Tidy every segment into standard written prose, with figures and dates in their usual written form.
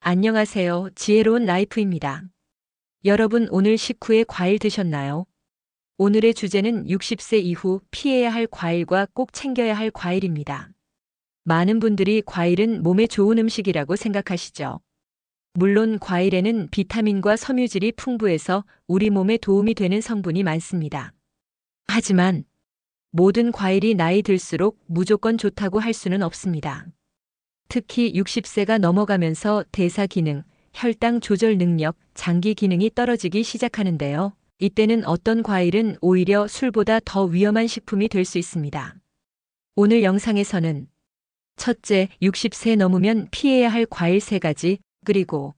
안녕하세요. 지혜로운 라이프입니다. 여러분 오늘 식후에 과일 드셨나요? 오늘의 주제는 60세 이후 피해야 할 과일과 꼭 챙겨야 할 과일입니다. 많은 분들이 과일은 몸에 좋은 음식이라고 생각하시죠. 물론 과일에는 비타민과 섬유질이 풍부해서 우리 몸에 도움이 되는 성분이 많습니다. 하지만 모든 과일이 나이 들수록 무조건 좋다고 할 수는 없습니다. 특히 60세가 넘어가면서 대사 기능, 혈당 조절 능력, 장기 기능이 떨어지기 시작하는데요. 이때는 어떤 과일은 오히려 술보다 더 위험한 식품이 될 수 있습니다. 오늘 영상에서는 첫째, 60세 넘으면 피해야 할 과일 3가지, 그리고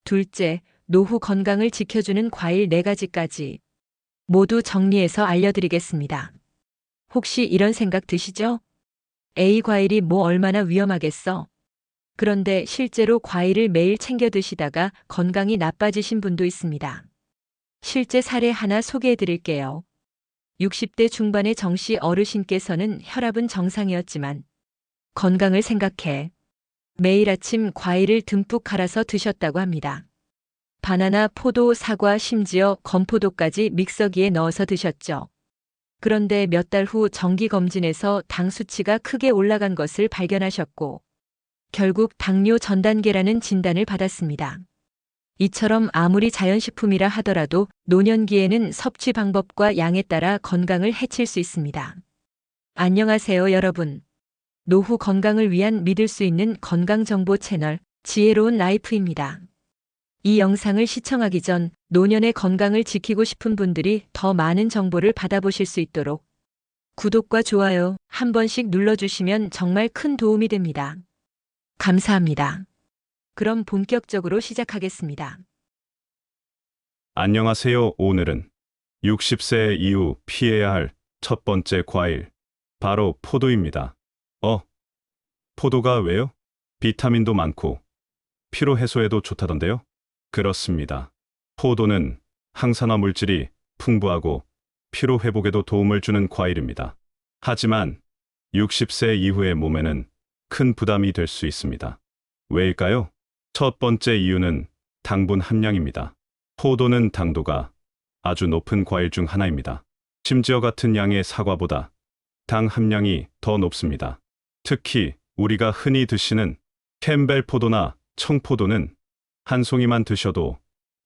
둘째, 노후 건강을 지켜주는 과일 4가지까지 모두 정리해서 알려드리겠습니다. 혹시 이런 생각 드시죠? A 과일이 뭐 얼마나 위험하겠어? 그런데 실제로 과일을 매일 챙겨 드시다가 건강이 나빠지신 분도 있습니다. 실제 사례 하나 소개해 드릴게요. 60대 중반의 정씨 어르신께서는 혈압은 정상이었지만 건강을 생각해 매일 아침 과일을 듬뿍 갈아서 드셨다고 합니다. 바나나, 포도, 사과, 심지어 건포도까지 믹서기에 넣어서 드셨죠. 그런데 몇 달 후 정기검진에서 당 수치가 크게 올라간 것을 발견하셨고 결국 당뇨 전 단계라는 진단을 받았습니다. 이처럼 아무리 자연식품이라 하더라도 노년기에는 섭취 방법과 양에 따라 건강을 해칠 수 있습니다. 안녕하세요, 여러분. 노후 건강을 위한 믿을 수 있는 건강정보 채널 지혜로운 라이프입니다. 이 영상을 시청하기 전 노년의 건강을 지키고 싶은 분들이 더 많은 정보를 받아보실 수 있도록 구독과 좋아요 한 번씩 눌러주시면 정말 큰 도움이 됩니다. 감사합니다. 그럼 본격적으로 시작하겠습니다. 안녕하세요. 오늘은 60세 이후 피해야 할 첫 번째 과일, 바로 포도입니다. 포도가 왜요? 비타민도 많고 피로 해소에도 좋다던데요? 그렇습니다. 포도는 항산화 물질이 풍부하고 피로 회복에도 도움을 주는 과일입니다. 하지만 60세 이후의 몸에는 큰 부담이 될 수 있습니다. 왜일까요? 첫 번째 이유는 당분 함량입니다. 포도는 당도가 아주 높은 과일 중 하나입니다. 심지어 같은 양의 사과보다 당 함량이 더 높습니다. 특히 우리가 흔히 드시는 캠벨 포도나 청포도는 한 송이만 드셔도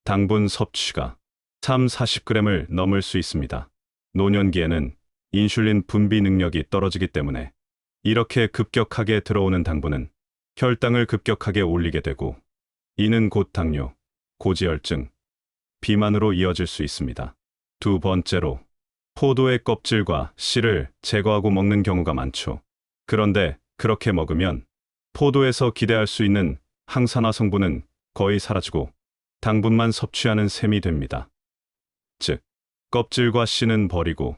당분 섭취가 40g을 넘을 수 있습니다. 노년기에는 인슐린 분비 능력이 떨어지기 때문에 이렇게 급격하게 들어오는 당분은 혈당을 급격하게 올리게 되고 이는 곧 당뇨, 고지혈증, 비만으로 이어질 수 있습니다. 두 번째로 포도의 껍질과 씨를 제거하고 먹는 경우가 많죠. 그런데 그렇게 먹으면 포도에서 기대할 수 있는 항산화 성분은 거의 사라지고 당분만 섭취하는 셈이 됩니다. 즉, 껍질과 씨는 버리고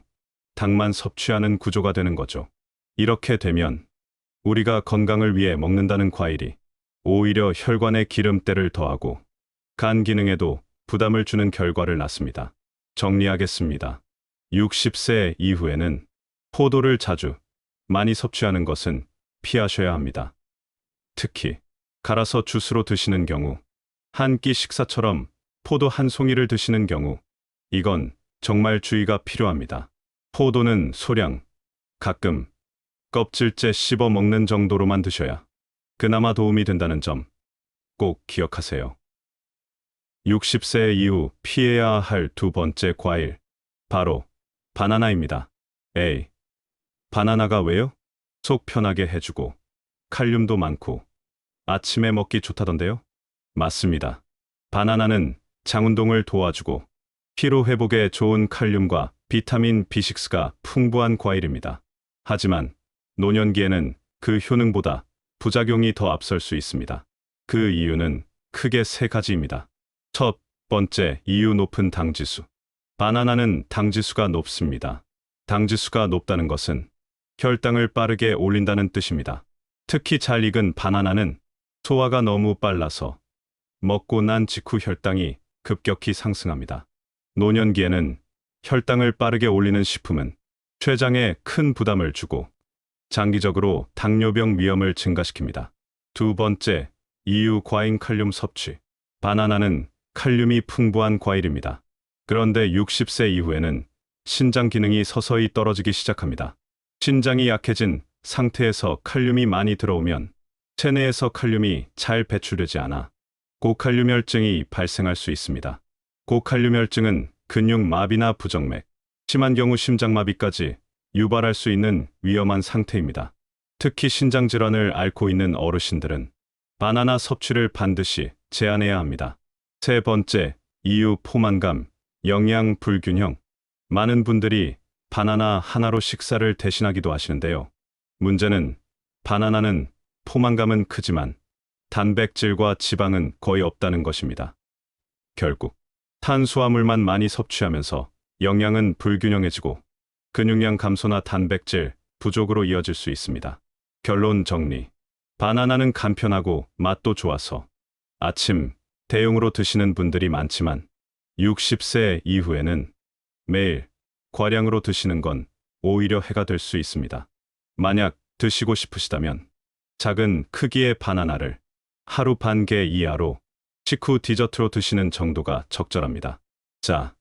당만 섭취하는 구조가 되는 거죠. 이렇게 되면 우리가 건강을 위해 먹는다는 과일이 오히려 혈관에 기름때를 더하고 간 기능에도 부담을 주는 결과를 낳습니다. 정리하겠습니다. 60세 이후에는 포도를 자주 많이 섭취하는 것은 피하셔야 합니다. 특히 갈아서 주스로 드시는 경우, 한 끼 식사처럼 포도 한 송이를 드시는 경우, 이건 정말 주의가 필요합니다. 포도는 소량, 가끔 껍질째 씹어 먹는 정도로만 드셔야 그나마 도움이 된다는 점 꼭 기억하세요. 60세 이후 피해야 할 두 번째 과일, 바로 바나나입니다. 바나나가 왜요? 속 편하게 해주고 칼륨도 많고 아침에 먹기 좋다던데요? 맞습니다. 바나나는 장운동을 도와주고 피로 회복에 좋은 칼륨과 비타민 B6가 풍부한 과일입니다. 하지만 노년기에는 그 효능보다 부작용이 더 앞설 수 있습니다. 그 이유는 크게 3가지입니다. 첫 번째 이유, 높은 당지수. 바나나는 당지수가 높습니다. 당지수가 높다는 것은 혈당을 빠르게 올린다는 뜻입니다. 특히 잘 익은 바나나는 소화가 너무 빨라서 먹고 난 직후 혈당이 급격히 상승합니다. 노년기에는 혈당을 빠르게 올리는 식품은 췌장에 큰 부담을 주고 장기적으로 당뇨병 위험을 증가시킵니다. 두 번째, 이유 과잉 칼륨 섭취. 바나나는 칼륨이 풍부한 과일입니다. 그런데 60세 이후에는 신장 기능이 서서히 떨어지기 시작합니다. 신장이 약해진 상태에서 칼륨이 많이 들어오면 체내에서 칼륨이 잘 배출되지 않아 고칼륨혈증이 발생할 수 있습니다. 고칼륨혈증은 근육마비나 부정맥, 심한 경우 심장마비까지 유발할 수 있는 위험한 상태입니다. 특히 신장질환을 앓고 있는 어르신들은 바나나 섭취를 반드시 제한해야 합니다. 세 번째, 이유 포만감, 영양 불균형. 많은 분들이 바나나 하나로 식사를 대신하기도 하시는데요. 문제는 바나나는 포만감은 크지만 단백질과 지방은 거의 없다는 것입니다. 결국 탄수화물만 많이 섭취하면서 영양은 불균형해지고 근육량 감소나 단백질 부족으로 이어질 수 있습니다. 결론 정리. 바나나는 간편하고 맛도 좋아서 아침 대용으로 드시는 분들이 많지만 60세 이후에는 매일 과량으로 드시는 건 오히려 해가 될 수 있습니다. 만약 드시고 싶으시다면 작은 크기의 바나나를 하루 반 개 이하로 식후 디저트로 드시는 정도가 적절합니다. 자,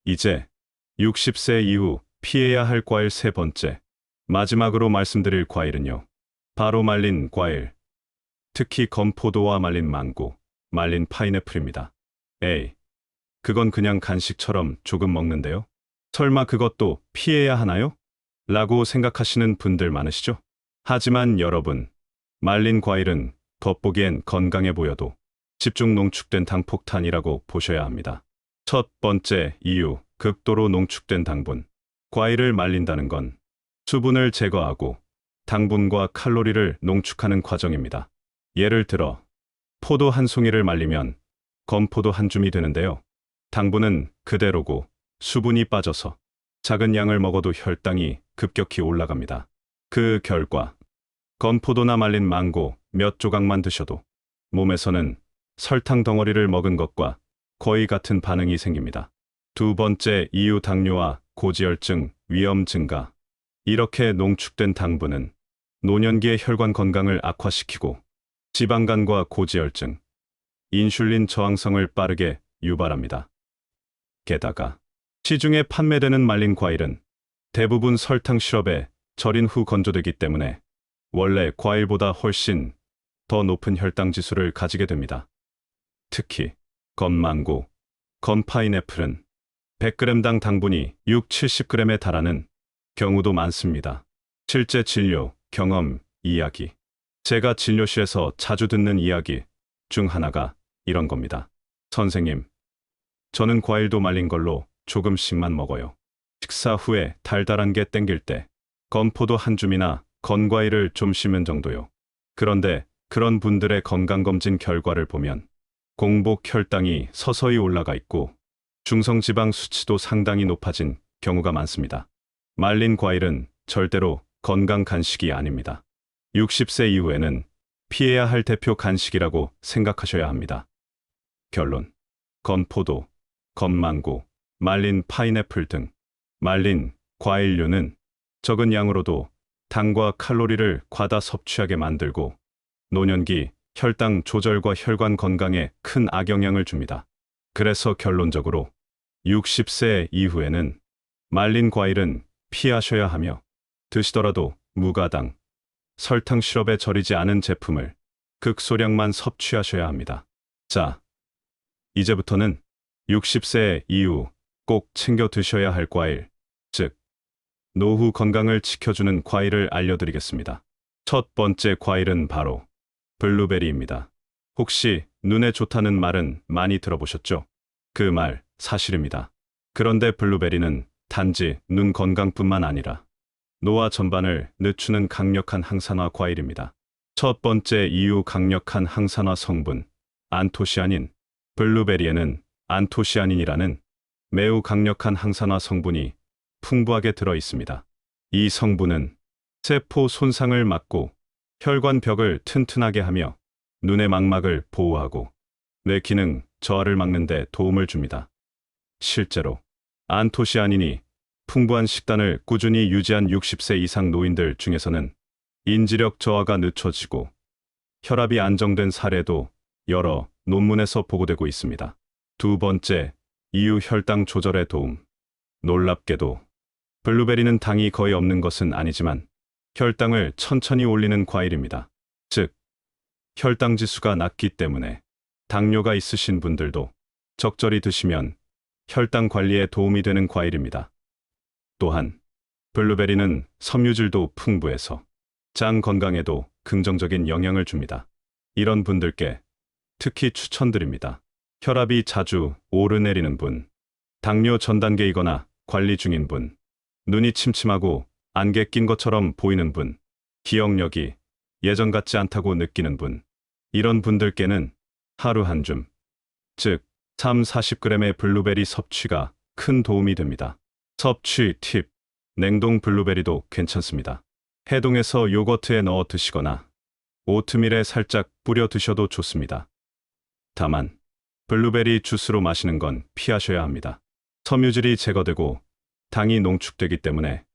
이제 60세 이후 피해야 할 과일 세 번째, 마지막으로 말씀드릴 과일은요. 바로 말린 과일, 특히 건포도와 말린 망고, 말린 파인애플입니다. 에이, 그건 그냥 간식처럼 조금 먹는데요. 설마 그것도 피해야 하나요? 라고 생각하시는 분들 많으시죠? 하지만 여러분, 말린 과일은 겉보기엔 건강해 보여도 집중 농축된 당폭탄이라고 보셔야 합니다. 첫 번째 이유, 극도로 농축된 당분. 과일을 말린다는 건 수분을 제거하고 당분과 칼로리를 농축하는 과정입니다. 예를 들어 포도 한 송이를 말리면 건포도 한 줌이 되는데요. 당분은 그대로고 수분이 빠져서 작은 양을 먹어도 혈당이 급격히 올라갑니다. 그 결과 건포도나 말린 망고 몇 조각만 드셔도 몸에서는 설탕 덩어리를 먹은 것과 거의 같은 반응이 생깁니다. 두 번째 이유, 당뇨와 고지혈증 위험 증가. 이렇게 농축된 당분은 노년기의 혈관 건강을 악화시키고 지방간과 고지혈증, 인슐린 저항성을 빠르게 유발합니다. 게다가 시중에 판매되는 말린 과일은 대부분 설탕 시럽에 절인 후 건조되기 때문에 원래 과일보다 훨씬 더 높은 혈당 지수를 가지게 됩니다. 특히 건망고, 건파인애플은 100g당 당분이 6-70g에 달하는 경우도 많습니다. 실제 진료, 경험, 이야기. 제가 진료실에서 자주 듣는 이야기 중 하나가 이런 겁니다. 선생님, 저는 과일도 말린 걸로 조금씩만 먹어요. 식사 후에 달달한 게 땡길 때 건포도 한 줌이나 건과일을 좀 씹는 정도요. 그런데 그런 분들의 건강검진 결과를 보면 공복 혈당이 서서히 올라가 있고 중성지방 수치도 상당히 높아진 경우가 많습니다. 말린 과일은 절대로 건강 간식이 아닙니다. 60세 이후에는 피해야 할 대표 간식이라고 생각하셔야 합니다. 결론. 건포도, 건망고, 말린 파인애플 등 말린 과일류는 적은 양으로도 당과 칼로리를 과다 섭취하게 만들고 노년기 혈당 조절과 혈관 건강에 큰 악영향을 줍니다. 그래서 결론적으로 60세 이후에는 말린 과일은 피하셔야 하며 드시더라도 무가당, 설탕 시럽에 절이지 않은 제품을 극소량만 섭취하셔야 합니다. 자, 이제부터는 60세 이후 꼭 챙겨 드셔야 할 과일, 즉 노후 건강을 지켜주는 과일을 알려드리겠습니다. 첫 번째 과일은 바로 블루베리입니다. 혹시 눈에 좋다는 말은 많이 들어보셨죠? 그 말 사실입니다. 그런데 블루베리는 단지 눈 건강뿐만 아니라 노화 전반을 늦추는 강력한 항산화 과일입니다. 첫 번째 이유, 강력한 항산화 성분, 안토시아닌. 블루베리에는 안토시아닌이라는 매우 강력한 항산화 성분이 풍부하게 들어 있습니다. 이 성분은 세포 손상을 막고 혈관 벽을 튼튼하게 하며 눈의 망막을 보호하고 뇌 기능 저하를 막는 데 도움을 줍니다. 실제로 안토시아닌이 풍부한 식단을 꾸준히 유지한 60세 이상 노인들 중에서는 인지력 저하가 늦춰지고 혈압이 안정된 사례도 여러 논문에서 보고되고 있습니다. 두 번째, 이유 혈당 조절에 도움. 놀랍게도 블루베리는 당이 거의 없는 것은 아니지만 혈당을 천천히 올리는 과일입니다. 즉, 혈당 지수가 낮기 때문에 당뇨가 있으신 분들도 적절히 드시면 혈당 관리에 도움이 되는 과일입니다. 또한 블루베리는 섬유질도 풍부해서 장 건강에도 긍정적인 영향을 줍니다. 이런 분들께 특히 추천드립니다. 혈압이 자주 오르내리는 분, 당뇨 전 단계이거나 관리 중인 분, 눈이 침침하고 안개 낀 것처럼 보이는 분, 기억력이 예전 같지 않다고 느끼는 분, 이런 분들께는 하루 한 줌, 즉 3-40g의 블루베리 섭취가 큰 도움이 됩니다. 섭취 팁, 냉동 블루베리도 괜찮습니다. 해동해서 요거트에 넣어 드시거나 오트밀에 살짝 뿌려 드셔도 좋습니다. 다만 블루베리 주스로 마시는 건 피하셔야 합니다. 섬유질이 제거되고 당이 농축되기 때문에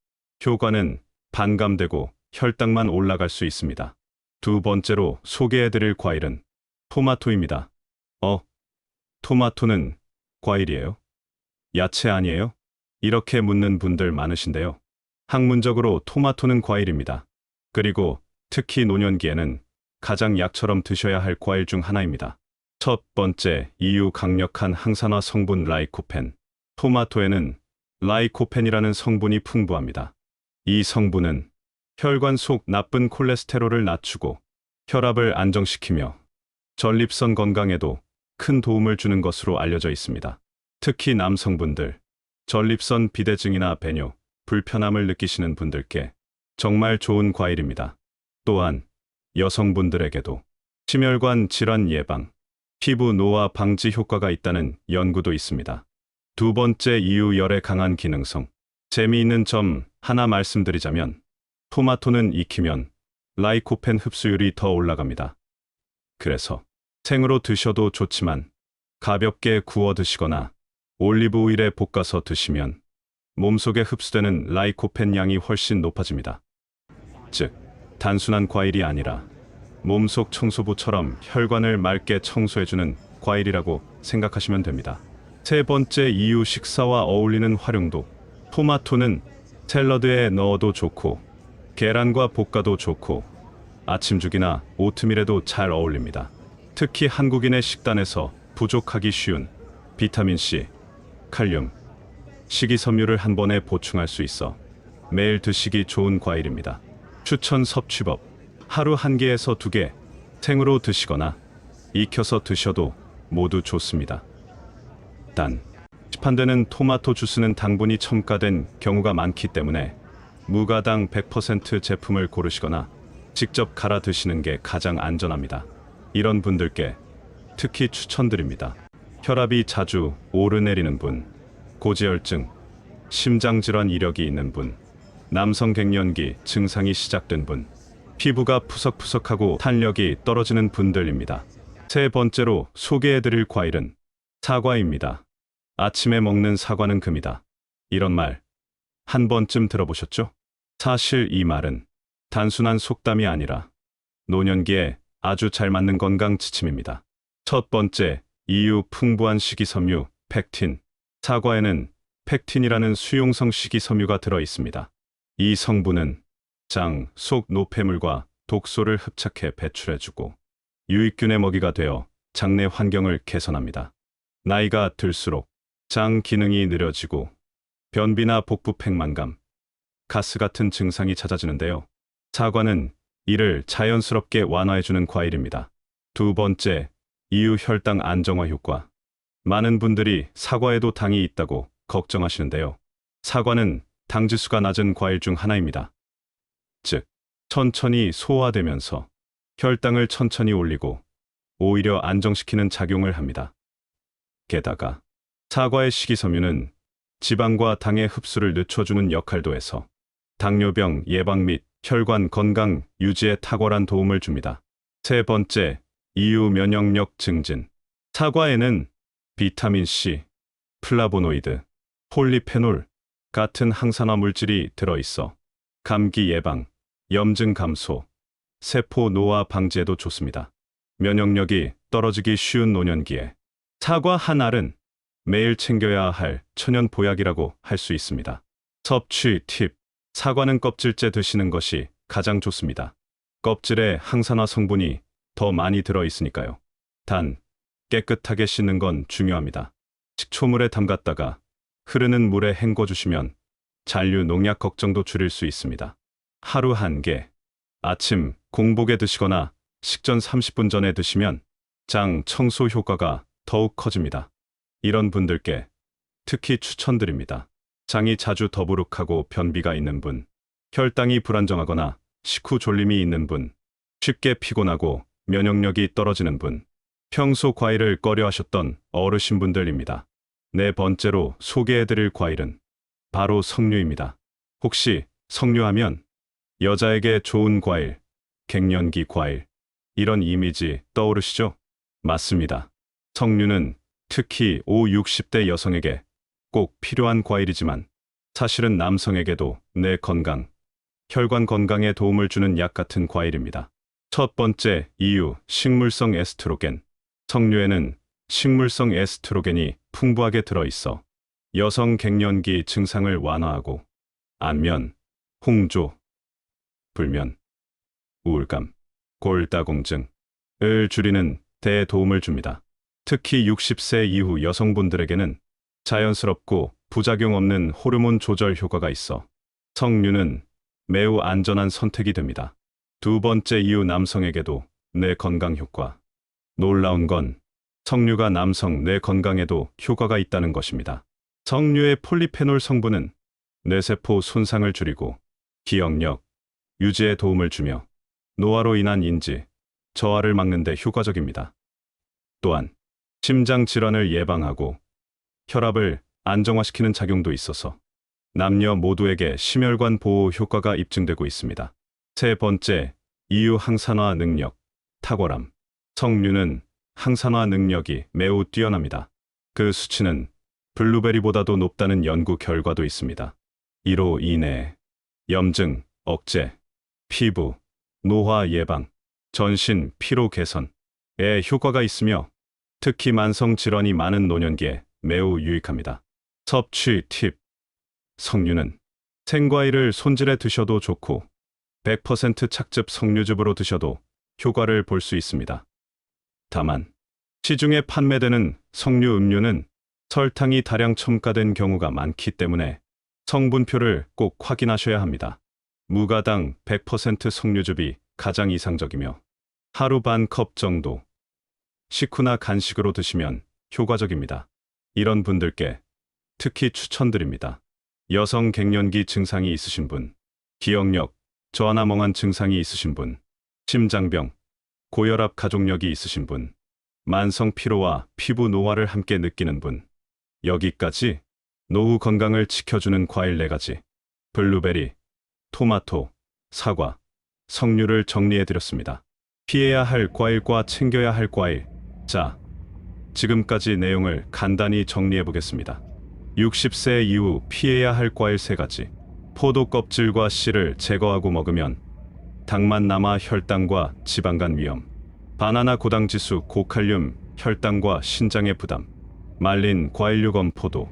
효과는 반감되고 혈당만 올라갈 수 있습니다. 두 번째로 소개해드릴 과일은 토마토입니다. 토마토는 과일이에요? 야채 아니에요? 이렇게 묻는 분들 많으신데요. 학문적으로 토마토는 과일입니다. 그리고 특히 노년기에는 가장 약처럼 드셔야 할 과일 중 하나입니다. 첫 번째, 이유 강력한 항산화 성분 라이코펜. 토마토에는 라이코펜이라는 성분이 풍부합니다. 이 성분은 혈관 속 나쁜 콜레스테롤을 낮추고 혈압을 안정시키며 전립선 건강에도 큰 도움을 주는 것으로 알려져 있습니다. 특히 남성분들, 전립선 비대증이나 배뇨, 불편함을 느끼시는 분들께 정말 좋은 과일입니다. 또한 여성분들에게도 심혈관 질환 예방, 피부 노화 방지 효과가 있다는 연구도 있습니다. 두 번째 이유 열에 강한 기능성. 재미있는 점 하나 말씀드리자면 토마토는 익히면 라이코펜 흡수율이 더 올라갑니다. 그래서 생으로 드셔도 좋지만 가볍게 구워 드시거나 올리브 오일에 볶아서 드시면 몸속에 흡수되는 라이코펜 양이 훨씬 높아집니다. 즉, 단순한 과일이 아니라 몸속 청소부처럼 혈관을 맑게 청소해주는 과일이라고 생각하시면 됩니다. 세 번째 이유 식사와 어울리는 활용도. 토마토는 샐러드에 넣어도 좋고 계란과 볶아도 좋고 아침죽이나 오트밀에도 잘 어울립니다. 특히 한국인의 식단에서 부족하기 쉬운 비타민C, 칼륨, 식이섬유를 한 번에 보충할 수 있어 매일 드시기 좋은 과일입니다. 추천 섭취법. 하루 1개에서 2개, 생으로 드시거나 익혀서 드셔도 모두 좋습니다. 단, 시판되는 토마토 주스는 당분이 첨가된 경우가 많기 때문에 무가당 100% 제품을 고르시거나 직접 갈아 드시는 게 가장 안전합니다. 이런 분들께 특히 추천드립니다. 혈압이 자주 오르내리는 분, 고지혈증, 심장질환 이력이 있는 분, 남성 갱년기 증상이 시작된 분, 피부가 푸석푸석하고 탄력이 떨어지는 분들입니다. 세 번째로 소개해드릴 과일은 사과입니다. 아침에 먹는 사과는 금이다. 이런 말 한 번쯤 들어보셨죠? 사실 이 말은 단순한 속담이 아니라 노년기에 아주 잘 맞는 건강 지침입니다. 첫 번째, 이유 풍부한 식이섬유, 펙틴. 사과에는 펙틴이라는 수용성 식이섬유가 들어 있습니다. 이 성분은 장 속 노폐물과 독소를 흡착해 배출해주고 유익균의 먹이가 되어 장내 환경을 개선합니다. 나이가 들수록 장 기능이 느려지고 변비나 복부 팽만감, 가스 같은 증상이 잦아지는데요. 사과는 이를 자연스럽게 완화해주는 과일입니다. 두 번째, 이유 혈당 안정화 효과. 많은 분들이 사과에도 당이 있다고 걱정하시는데요. 사과는 당지수가 낮은 과일 중 하나입니다. 즉, 천천히 소화되면서 혈당을 천천히 올리고 오히려 안정시키는 작용을 합니다. 게다가 사과의 식이섬유는 지방과 당의 흡수를 늦춰주는 역할도 해서 당뇨병 예방 및 혈관 건강 유지에 탁월한 도움을 줍니다. 세 번째, 이유 면역력 증진. 사과에는 비타민C, 플라보노이드, 폴리페놀 같은 항산화 물질이 들어있어 감기 예방, 염증 감소, 세포 노화 방지에도 좋습니다. 면역력이 떨어지기 쉬운 노년기에 사과 한 알은 매일 챙겨야 할 천연 보약이라고 할 수 있습니다. 섭취 팁. 사과는 껍질째 드시는 것이 가장 좋습니다. 껍질에 항산화 성분이 더 많이 들어 있으니까요. 단, 깨끗하게 씻는 건 중요합니다. 식초물에 담갔다가 흐르는 물에 헹궈 주시면 잔류 농약 걱정도 줄일 수 있습니다. 하루 한 개. 아침 공복에 드시거나 식전 30분 전에 드시면 장 청소 효과가 더욱 커집니다. 이런 분들께 특히 추천드립니다. 장이 자주 더부룩하고 변비가 있는 분, 혈당이 불안정하거나 식후 졸림이 있는 분, 쉽게 피곤하고 면역력이 떨어지는 분, 평소 과일을 꺼려 하셨던 어르신분들입니다. 네 번째로 소개해드릴 과일은 바로 석류입니다. 혹시 석류하면 여자에게 좋은 과일, 갱년기 과일, 이런 이미지 떠오르시죠? 맞습니다. 석류는 특히 5, 60대 여성에게 꼭 필요한 과일이지만 사실은 남성에게도 뇌 건강, 혈관 건강에 도움을 주는 약 같은 과일입니다. 첫 번째 이유, 식물성 에스트로겐. 석류에는 식물성 에스트로겐이 풍부하게 들어있어 여성 갱년기 증상을 완화하고 안면, 홍조, 불면, 우울감, 골다공증을 줄이는 데 도움을 줍니다. 특히 60세 이후 여성분들에게는 자연스럽고 부작용 없는 호르몬 조절 효과가 있어 석류는 매우 안전한 선택이 됩니다. 두 번째 이유, 남성에게도 뇌 건강 효과. 놀라운 건 석류가 남성 뇌 건강에도 효과가 있다는 것입니다. 석류의 폴리페놀 성분은 뇌세포 손상을 줄이고 기억력 유지에 도움을 주며 노화로 인한 인지 저하를 막는 데 효과적입니다. 또한 심장 질환을 예방하고 혈압을 안정화시키는 작용도 있어서 남녀 모두에게 심혈관 보호 효과가 입증되고 있습니다. 세 번째 이유, 항산화 능력, 탁월함. 석류는 항산화 능력이 매우 뛰어납니다. 그 수치는 블루베리보다도 높다는 연구 결과도 있습니다. 이로 인해 염증 억제, 피부, 노화 예방, 전신 피로 개선에 효과가 있으며 특히 만성 질환이 많은 노년기에 매우 유익합니다. 섭취 팁. 석류는 생과일을 손질해 드셔도 좋고 100% 착즙 석류즙으로 드셔도 효과를 볼 수 있습니다. 다만 시중에 판매되는 석류 음료는 설탕이 다량 첨가된 경우가 많기 때문에 성분표를 꼭 확인하셔야 합니다. 무가당 100% 석류즙이 가장 이상적이며 하루 반 컵 정도 식후나 간식으로 드시면 효과적입니다. 이런 분들께 특히 추천드립니다. 여성 갱년기 증상이 있으신 분, 기억력 저하나 멍한 증상이 있으신 분, 심장병, 고혈압 가족력이 있으신 분, 만성 피로와 피부 노화를 함께 느끼는 분, 여기까지 노후 건강을 지켜주는 과일 4가지, 블루베리, 토마토, 사과, 석류를 정리해드렸습니다. 피해야 할 과일과 챙겨야 할 과일. 자, 지금까지 내용을 간단히 정리해보겠습니다. 60세 이후 피해야 할 과일 3가지. 포도 껍질과 씨를 제거하고 먹으면 당만 남아 혈당과 지방간 위험. 바나나 고당지수 고칼륨, 혈당과 신장의 부담. 말린 과일류 건포도,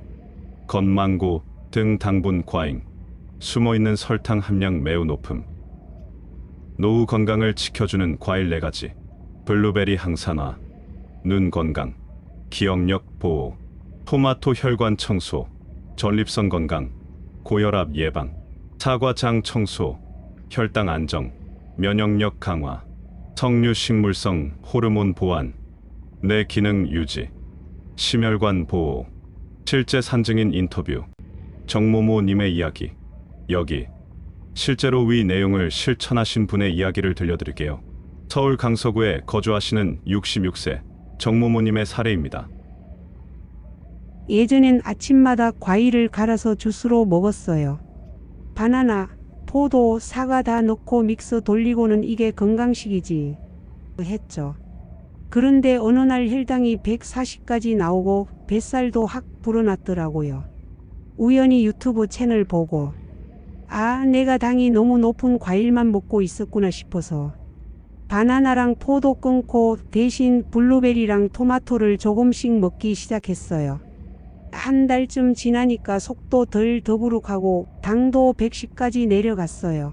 건망고 등 당분 과잉. 숨어있는 설탕 함량 매우 높음. 노후 건강을 지켜주는 과일 4가지. 블루베리 항산화, 눈 건강, 기억력 보호, 토마토 혈관 청소, 전립선 건강, 고혈압 예방, 사과 장 청소, 혈당 안정, 면역력 강화, 석류 식물성 호르몬 보완, 뇌 기능 유지, 심혈관 보호. 실제 산증인 인터뷰. 정모모님의 이야기. 여기 실제로 위 내용을 실천하신 분의 이야기를 들려드릴게요. 서울 강서구에 거주하시는 66세 정모모님의 사례입니다. 예전엔 아침마다 과일을 갈아서 주스로 먹었어요. 바나나, 포도, 사과 다 넣고 믹서 돌리고는 이게 건강식이지 했죠. 그런데 어느 날 혈당이 140까지 나오고 뱃살도 확 불어났더라고요. 우연히 유튜브 채널 보고 아, 내가 당이 너무 높은 과일만 먹고 있었구나 싶어서 바나나랑 포도 끊고 대신 블루베리랑 토마토를 조금씩 먹기 시작했어요. 한 달쯤 지나니까 속도 덜 더부룩하고 당도 110까지 내려갔어요.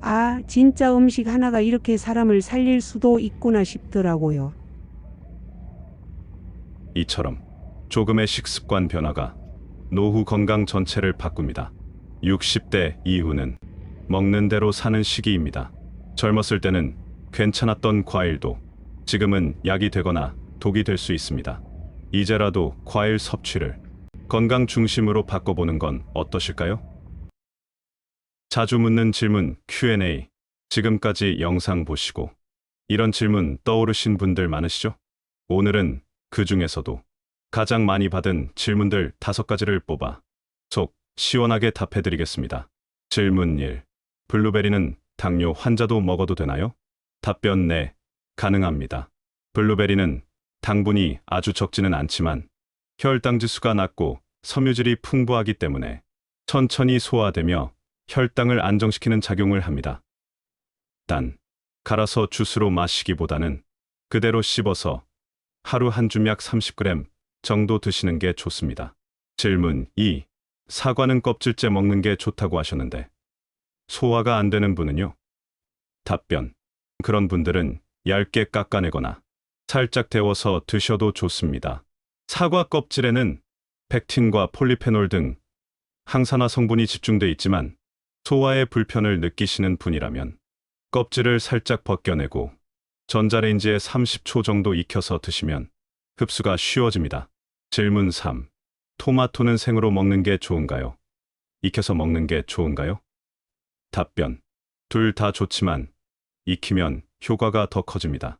아, 진짜 음식 하나가 이렇게 사람을 살릴 수도 있구나 싶더라고요. 이처럼 조금의 식습관 변화가 노후 건강 전체를 바꿉니다. 60대 이후는 먹는 대로 사는 시기입니다. 젊었을 때는 괜찮았던 과일도 지금은 약이 되거나 독이 될 수 있습니다. 이제라도 과일 섭취를 건강 중심으로 바꿔보는 건 어떠실까요? 자주 묻는 질문 Q&A. 지금까지 영상 보시고 이런 질문 떠오르신 분들 많으시죠? 오늘은 그 중에서도 가장 많이 받은 질문들 5가지를 뽑아 속 시원하게 답해드리겠습니다. 질문 1. 블루베리는 당뇨 환자도 먹어도 되나요? 답변 네, 가능합니다. 블루베리는 당분이 아주 적지는 않지만 혈당 지수가 낮고 섬유질이 풍부하기 때문에 천천히 소화되며 혈당을 안정시키는 작용을 합니다. 단, 갈아서 주스로 마시기보다는 그대로 씹어서 하루 한 줌 약 30g 정도 드시는 게 좋습니다. 질문 2. 사과는 껍질째 먹는 게 좋다고 하셨는데 소화가 안 되는 분은요? 답변. 그런 분들은 얇게 깎아내거나 살짝 데워서 드셔도 좋습니다. 사과 껍질에는 펙틴과 폴리페놀 등 항산화 성분이 집중돼 있지만 소화에 불편을 느끼시는 분이라면 껍질을 살짝 벗겨내고 전자레인지에 30초 정도 익혀서 드시면 흡수가 쉬워집니다. 질문 3. 토마토는 생으로 먹는 게 좋은가요? 익혀서 먹는 게 좋은가요? 답변. 둘 다 좋지만 익히면 효과가 더 커집니다.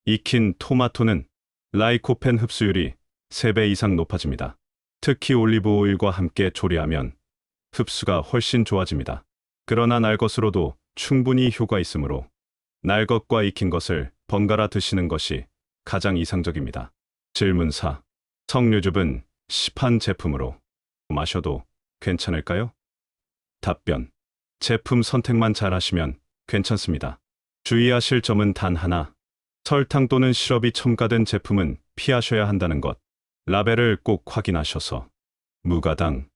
익힌 토마토는 라이코펜 흡수율이 3배 이상 높아집니다. 특히 올리브 오일과 함께 조리하면 흡수가 훨씬 좋아집니다. 그러나 날 것으로도 충분히 효과 있으므로 날 것과 익힌 것을 번갈아 드시는 것이 가장 이상적입니다. 질문 4. 석류즙은 시판 제품으로 마셔도 괜찮을까요? 답변. 제품 선택만 잘 하시면 괜찮습니다. 주의하실 점은 단 하나. 설탕 또는 시럽이 첨가된 제품은 피하셔야 한다는 것. 라벨을 꼭 확인하셔서 무가당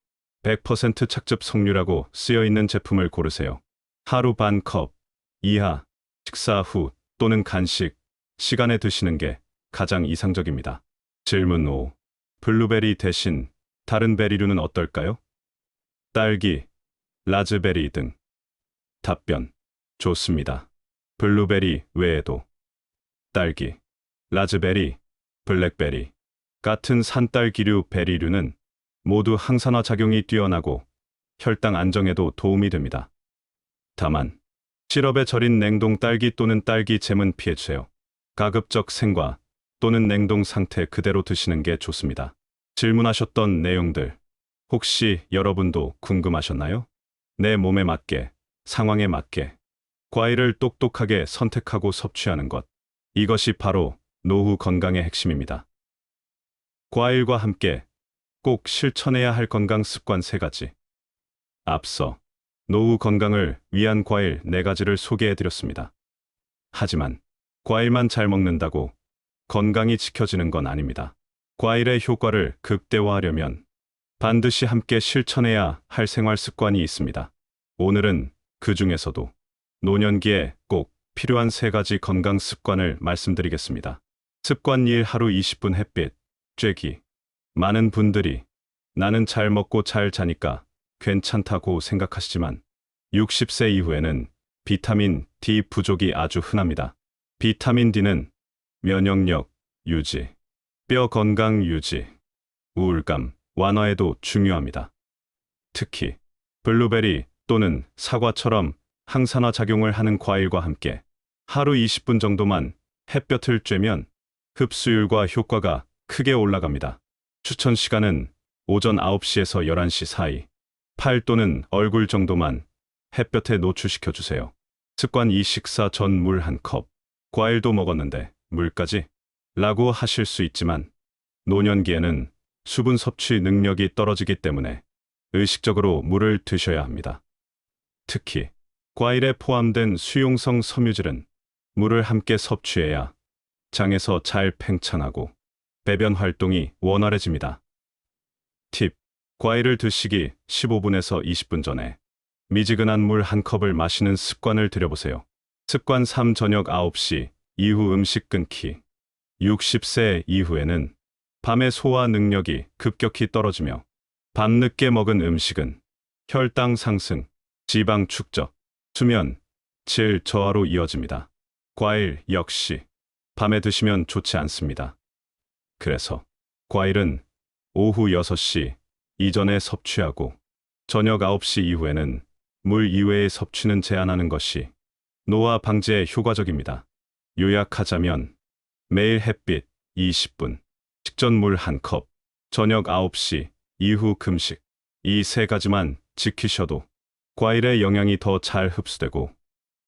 100% 착즙 석류라고 쓰여 있는 제품을 고르세요. 하루 반 컵 이하 식사 후 또는 간식 시간에 드시는 게 가장 이상적입니다. 질문 5. 블루베리 대신 다른 베리류는 어떨까요? 딸기, 라즈베리 등. 답변. 좋습니다. 블루베리 외에도 딸기, 라즈베리, 블랙베리 같은 산딸기류 베리류는 모두 항산화 작용이 뛰어나고 혈당 안정에도 도움이 됩니다. 다만 시럽에 절인 냉동 딸기 또는 딸기 잼은 피해주세요. 가급적 생과 또는 냉동 상태 그대로 드시는 게 좋습니다. 질문하셨던 내용들 혹시 여러분도 궁금하셨나요? 내 몸에 맞게, 상황에 맞게 과일을 똑똑하게 선택하고 섭취하는 것. 이것이 바로 노후 건강의 핵심입니다. 과일과 함께 꼭 실천해야 할 건강 습관 3가지. 앞서 노후 건강을 위한 과일 4가지를 소개해드렸습니다. 하지만 과일만 잘 먹는다고 건강이 지켜지는 건 아닙니다. 과일의 효과를 극대화하려면 반드시 함께 실천해야 할 생활 습관이 있습니다. 오늘은 그 중에서도 노년기에 꼭 필요한 3가지 건강 습관을 말씀드리겠습니다. 습관 1. 하루 20분 햇빛 쬐기. 많은 분들이 나는 잘 먹고 잘 자니까 괜찮다고 생각하시지만 60세 이후에는 비타민 D 부족이 아주 흔합니다. 비타민 D는 면역력 유지, 뼈 건강 유지, 우울감 완화에도 중요합니다. 특히 블루베리 또는 사과처럼 항산화 작용을 하는 과일과 함께 하루 20분 정도만 햇볕을 쬐면 흡수율과 효과가 크게 올라갑니다. 추천 시간은 오전 9시에서 11시 사이. 팔 또는 얼굴 정도만 햇볕에 노출시켜 주세요. 습관 2. 식사 전 물 1컵. 과일도 먹었는데 물까지? 라고 하실 수 있지만 노년기에는 수분 섭취 능력이 떨어지기 때문에 의식적으로 물을 드셔야 합니다. 특히 과일에 포함된 수용성 섬유질은 물을 함께 섭취해야 장에서 잘 팽창하고 배변 활동이 원활해집니다. 팁. 과일을 드시기 15분에서 20분 전에 미지근한 물 한 컵을 마시는 습관을 들여보세요. 습관 3. 저녁 9시 이후 음식 끊기. 60세 이후에는 밤의 소화 능력이 급격히 떨어지며 밤늦게 먹은 음식은 혈당 상승, 지방 축적, 수면, 질 저하로 이어집니다. 과일 역시 밤에 드시면 좋지 않습니다. 그래서 과일은 오후 6시 이전에 섭취하고 저녁 9시 이후에는 물 이외의 섭취는 제한하는 것이 노화 방지에 효과적입니다. 요약하자면 매일 햇빛 20분, 식전 물 1컵, 저녁 9시 이후 금식, 이 세 가지만 지키셔도 과일의 영양이 더 잘 흡수되고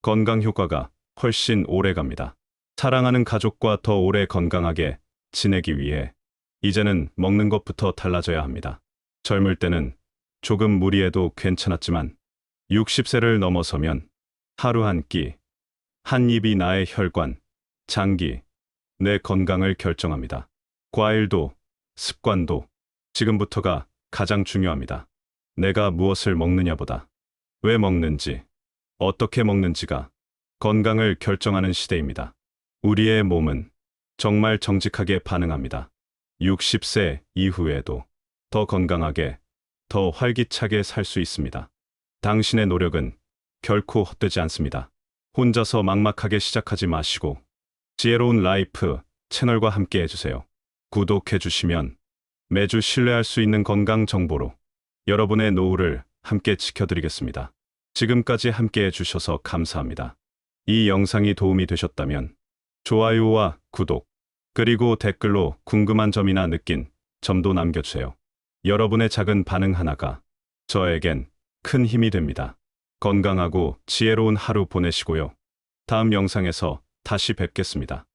건강 효과가 훨씬 오래 갑니다. 사랑하는 가족과 더 오래 건강하게 지내기 위해 이제는 먹는 것부터 달라져야 합니다. 젊을 때는 조금 무리해도 괜찮았지만 60세를 넘어서면 하루 한 끼, 한 입이 나의 혈관, 장기, 내 건강을 결정합니다. 과일도, 습관도 지금부터가 가장 중요합니다. 내가 무엇을 먹느냐보다 왜 먹는지, 어떻게 먹는지가 건강을 결정하는 시대입니다. 우리의 몸은 정말 정직하게 반응합니다. 60세 이후에도 더 건강하게, 더 활기차게 살 수 있습니다. 당신의 노력은 결코 헛되지 않습니다. 혼자서 막막하게 시작하지 마시고 지혜로운 라이프 채널과 함께 해주세요. 구독해주시면 매주 신뢰할 수 있는 건강 정보로 여러분의 노후를 함께 지켜드리겠습니다. 지금까지 함께 해주셔서 감사합니다. 이 영상이 도움이 되셨다면 좋아요와 구독, 그리고 댓글로 궁금한 점이나 느낀 점도 남겨주세요. 여러분의 작은 반응 하나가 저에겐 큰 힘이 됩니다. 건강하고 지혜로운 하루 보내시고요. 다음 영상에서 다시 뵙겠습니다.